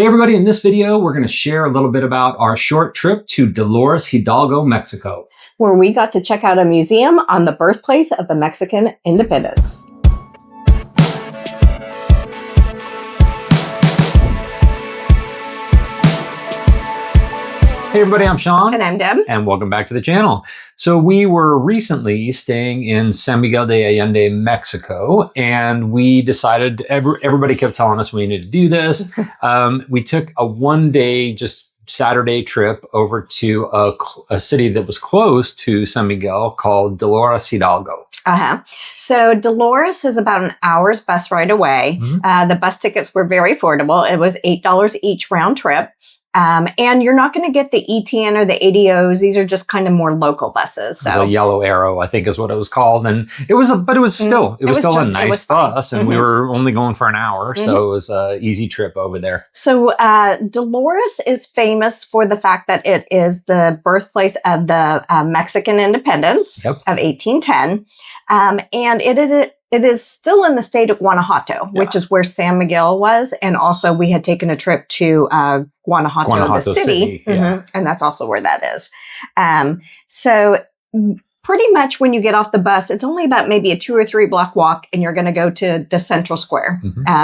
Hey everybody, in this video, we're going to share a little bit about our short trip to Dolores Hidalgo, Mexico, where we got to check out a museum on the birthplace of the Mexican independence. Hey everybody, I'm Sean. And I'm Deb. And welcome back to the channel. So we were recently staying in San Miguel de Allende, Mexico, and we decided, everybody kept telling us we needed to do this. We took a one-day, just Saturday trip over to a city that was close to San Miguel called Dolores Hidalgo. So Dolores is about an hour's bus ride away. The bus tickets were very affordable. It was $8 each round trip. And you're not going to get the ETN or the ADOs. These are just kind of more local buses. So a Yellow Arrow, I think is what it was called. And it was still a nice bus. And we were only going for an hour. So it was an easy trip over there. So Dolores is famous for the fact that it is the birthplace of the Mexican independence of 1810. And it is still in the state of Guanajuato, which is where San Miguel was. And also we had taken a trip to Guanajuato, the city. And that's also where that is. So pretty much when you get off the bus, it's only about maybe a 2 or 3 block walk, and you're going to go to the Central Square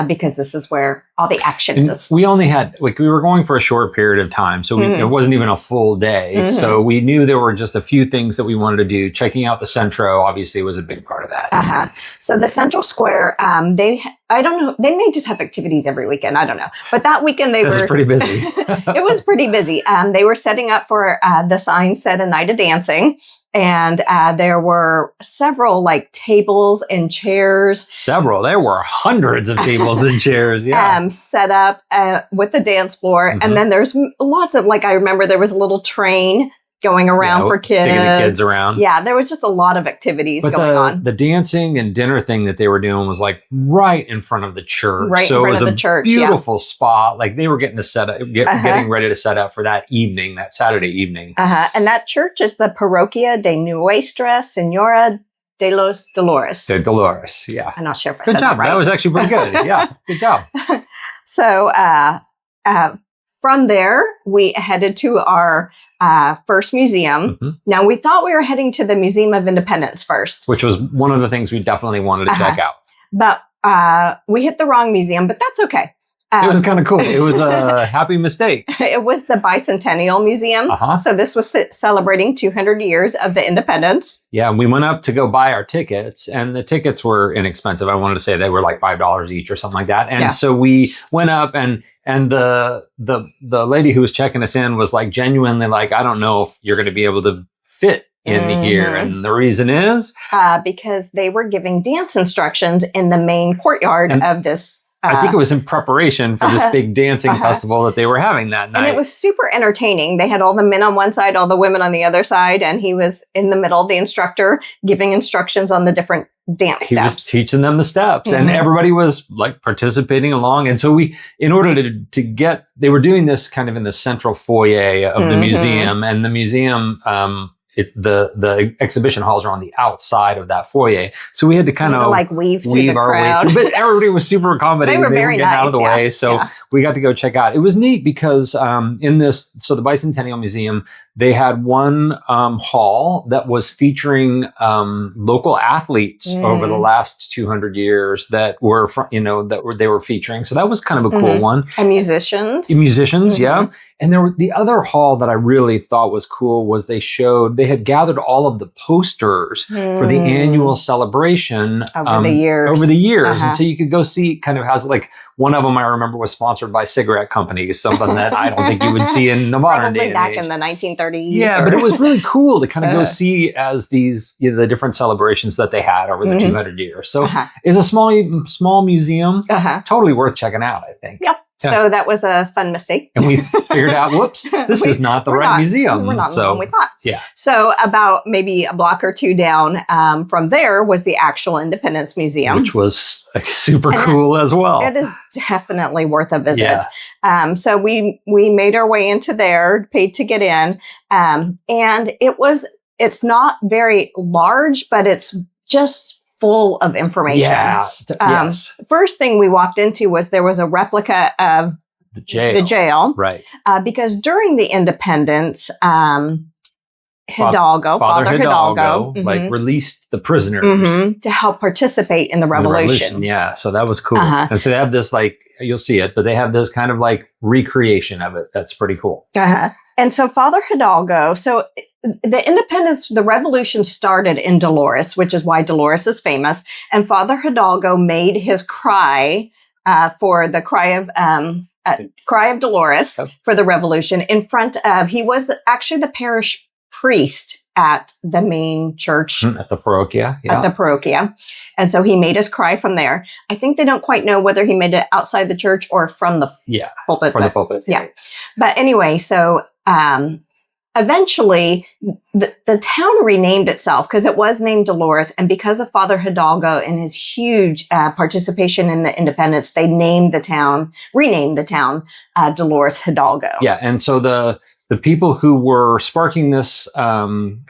because this is where all the action is. We only had, we were going for a short period of time, so it wasn't even a full day. So we knew there were just a few things that we wanted to do. Checking out the Centro obviously was a big part of that. So the Central Square, I don't know, they may just have activities every weekend. I don't know. But that weekend it was pretty busy. It was pretty busy. They were setting up for the sign said a night of dancing. And there were several like tables and chairs. There were hundreds of tables and chairs. Set up with the dance floor. And then there's lots of, like, I remember there was a little train going around for kids. Taking the kids around. Yeah, there was just a lot of activities going on. The dancing and dinner thing that they were doing was like right in front of the church. Right in front of the church. Beautiful spot. Like they were getting getting ready to set up for that evening, that Saturday evening. And that church is the Parroquia de Nuestra Senora de los Dolores. De Dolores, yeah. I'm not sure if I said that right. That was actually pretty good. Yeah, good job. So from there, we headed to our first museum. Now, we thought we were heading to the Museum of Independence first. Which was one of the things we definitely wanted to check out. But we hit the wrong museum, but that's okay. It was kind of cool. It was a happy mistake. It was the Bicentennial Museum. So this was celebrating 200 years of the independence. Yeah, and we went up to go buy our tickets, and the tickets were inexpensive. I wanted to say they were like $5 each or something like that. And so we went up, and the lady who was checking us in was like genuinely like, I don't know if you're going to be able to fit in here. And the reason is? Because they were giving dance instructions in the main courtyard of this. I think it was in preparation for this big dancing festival that they were having that night. And it was super entertaining. They had all the men on one side, all the women on the other side, and he was in the middle, the instructor, giving instructions on the different dance steps. He was teaching them the steps, and everybody was like participating along. And so in order to get, they were doing this kind of in the central foyer of the museum, and the museum, the exhibition halls are on the outside of that foyer. So we had to kind of like weave through the crowd. But everybody was super accommodating. They were very nice. Out of the way. So we got to go check out. It was neat because in this, so the Bicentennial Museum, they had one hall that was featuring local athletes over the last 200 years that were, they were featuring. So that was kind of a cool one. And musicians. Yeah. And the other hall that I really thought was cool was they had gathered all of the posters for the annual celebration over the years. And so you could go see kind of how, like, one of them I remember was sponsored by cigarette companies, something that I don't think you would see in the modern day. Probably back in the 1930s. Yeah, but it was really cool to kind of go see as these, the different celebrations that they had over the 200 years. So it's a small museum, totally worth checking out, I think. Yep. Yeah. So that was a fun mistake. And we figured out, whoops, this is not the right museum. We're not the one we thought. Yeah. So about maybe a block or two down from there was the actual Independence Museum. Which was super cool as well. It is definitely worth a visit. Yeah. So we made our way into there, paid to get in. And it's not very large, but it's just full of information. Yeah. Yes. First thing we walked into was there was a replica of jail. Right. Because during the independence, Hidalgo, Father Hidalgo, like released the prisoners to help participate in the revolution. Yeah, so that was cool. And so they have this, like, you'll see it, but they have this kind of like recreation of it. That's pretty cool. And so Father Hidalgo, so the revolution started in Dolores, which is why Dolores is famous. And Father Hidalgo made his cry for the cry of Dolores for the revolution in front of, he was actually the parish priest at the main church. At the parochia. At the parochia. And so he made his cry from there. I think they don't quite know whether he made it outside the church or from the pulpit. From the pulpit. Yeah. But anyway, so eventually the town renamed itself because it was named Dolores. And because of Father Hidalgo and his huge participation in the independence, they renamed the town Dolores Hidalgo. Yeah. And so the people who were sparking this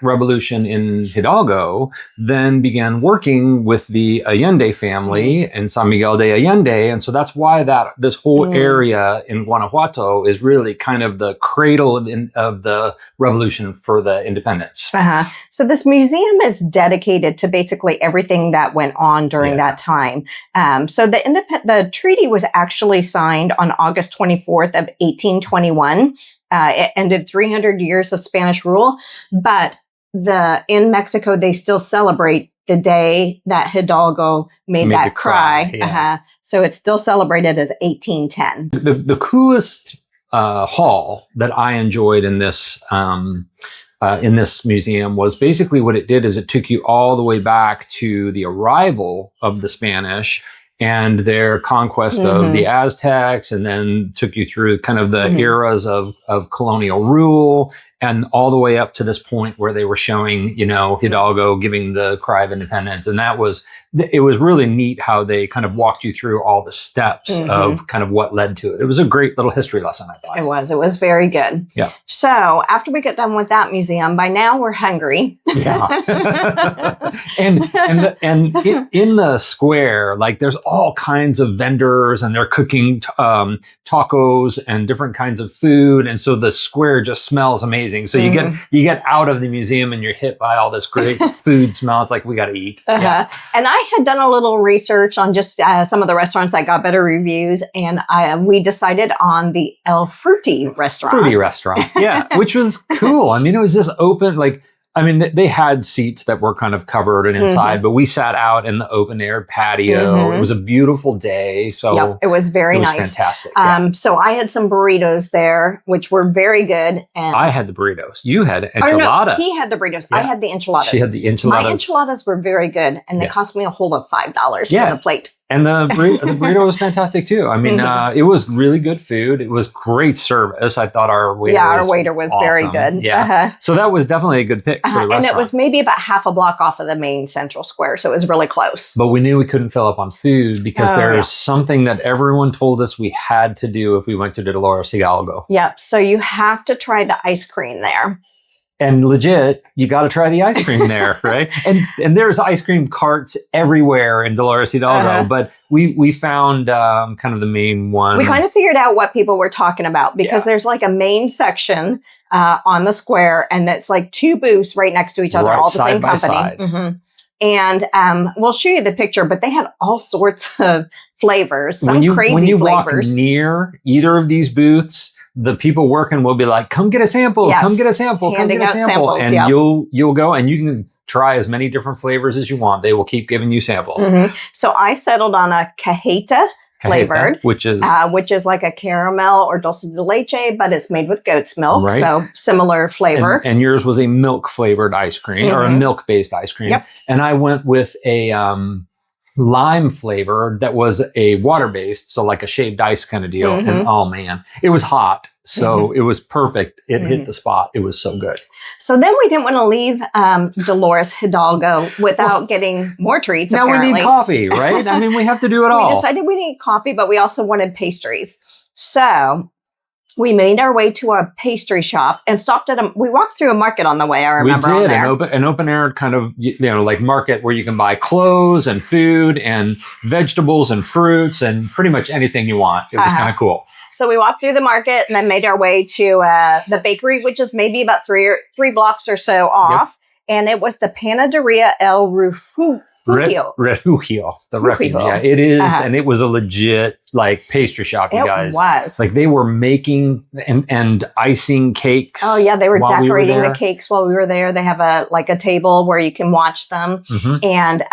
revolution in Hidalgo then began working with the Allende family in San Miguel de Allende. And so that's why this whole area in Guanajuato is really kind of the cradle of the revolution for the independence. So this museum is dedicated to basically everything that went on during that time. So the treaty was actually signed on August 24th of 1821. It ended 300 years of Spanish rule, but in Mexico, they still celebrate the day that Hidalgo made that cry. So it's still celebrated as 1810. The coolest hall that I enjoyed in this museum was basically what it did is it took you all the way back to the arrival of the Spanish and their conquest of the Aztecs, and then took you through kind of the eras of colonial rule, and all the way up to this point where they were showing, Hidalgo giving the cry of independence. And it was really neat how they kind of walked you through all the steps of kind of what led to it. It was a great little history lesson, I thought. It was very good. Yeah. So after we get done with that museum, by now we're hungry. Yeah. and in the square, like there's all kinds of vendors and they're cooking tacos and different kinds of food. And so the square just smells amazing. So you get out of the museum and you're hit by all this great food smell. It's like, we got to eat. Yeah. And I had done a little research on just some of the restaurants that got better reviews. And we decided on the Fruty restaurant. Fruty restaurant. Yeah. Which was cool. I mean, it was just open, they had seats that were kind of covered and inside, but we sat out in the open air patio. It was a beautiful day. So it was very nice. Fantastic. So I had some burritos there, which were very good. And I had the burritos. You had enchilada. No, he had the burritos. Yeah. I had the enchiladas. She had the enchiladas. My enchiladas were very good. And they cost me a whole of $5 for the plate. And the burrito was fantastic too. I mean, it was really good food. It was great service. I thought our waiter was awesome. Very good. Yeah. So that was definitely a good pick for the restaurant. And it was maybe about half a block off of the main Central Square. So it was really close. But we knew we couldn't fill up on food because there's something that everyone told us we had to do if we went to Dolores Hidalgo. Yep. So you have to try the ice cream there. And legit, you got to try the ice cream there, right? And there's ice cream carts everywhere in Dolores Hidalgo, but we found kind of the main one. We kind of figured out what people were talking about because there's like a main section on the square, and that's like two booths right next to each other, all the same company. And we'll show you the picture, but they had all sorts of flavors, crazy flavors. When you walk near either of these booths, the people working will be like, come get a sample, come get a sample, handing come get a sample. Samples, and you'll go and you can try as many different flavors as you want. They will keep giving you samples. So I settled on a cajeta flavored, which is like a caramel or dulce de leche, but it's made with goat's milk. Right. So similar flavor. And yours was a milk flavored ice cream or a milk based ice cream. Yep. And I went with a lime flavor that was a water-based, so like a shaved ice kind of deal. And oh man, it was hot. So it was perfect. It hit the spot. It was so good. So then we didn't want to leave Dolores Hidalgo without getting more treats. Now apparently. We need coffee, right? I mean, we have to do it all. We decided we need coffee, but we also wanted pastries. So we made our way to a pastry shop and stopped at we walked through a market on the way. I remember we did an open air kind of, like market where you can buy clothes and food and vegetables and fruits and pretty much anything you want. It was kind of cool. So we walked through the market and then made our way to the bakery, which is maybe about three blocks or so off. Yep. And it was the Panaderia El Refugio. Refugio, the refuge. Yeah, it is. And it was a legit like pastry shop, you guys. It was. Like they were making and icing cakes. Oh yeah, they were decorating the cakes while we were there. They have a table where you can watch them. And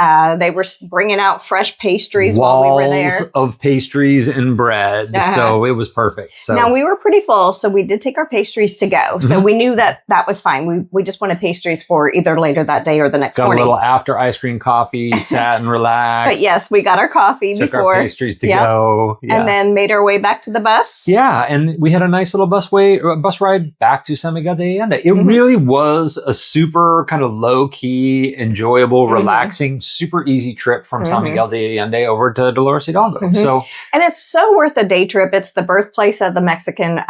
they were bringing out fresh pastries while we were there. Walls of pastries and bread. So it was perfect. So now we were pretty full, so we did take our pastries to go. So we knew that was fine. We just wanted pastries for either later that day or the next morning. Got a little after ice cream coffee, sat and relaxed. But yes, we got our coffee took before. Our pastries to go. Yeah. And then made our way back to the bus. Yeah, and we had a nice little bus ride back to San Miguel de Allende. It really was a super kind of low-key, enjoyable, relaxing, super easy trip from San Miguel de Allende over to Dolores Hidalgo. And it's so worth a day trip. It's the birthplace of the Mexican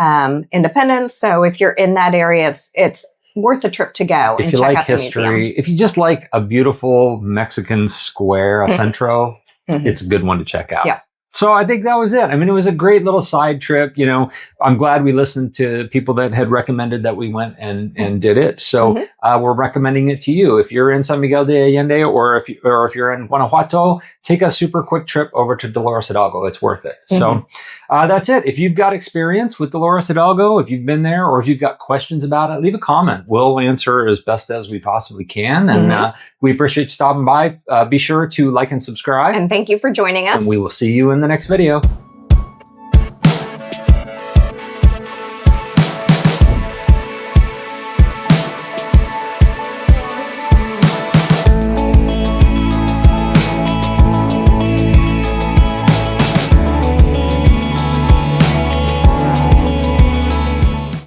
independence. So if you're in that area, it's worth the trip to go. If you like history, if you just like a beautiful Mexican square, a Centro, it's a good one to check out. Yeah. So I think that was it. I mean, it was a great little side trip. You know, I'm glad we listened to people that had recommended that we went and did it. So we're recommending it to you. If you're in San Miguel de Allende or if you're in Guanajuato, take a super quick trip over to Dolores Hidalgo. It's worth it. So that's it. If you've got experience with Dolores Hidalgo, if you've been there or if you've got questions about it, leave a comment. We'll answer as best as we possibly can. And we appreciate you stopping by. Be sure to like and subscribe. And thank you for joining us. And we will see you in the next video.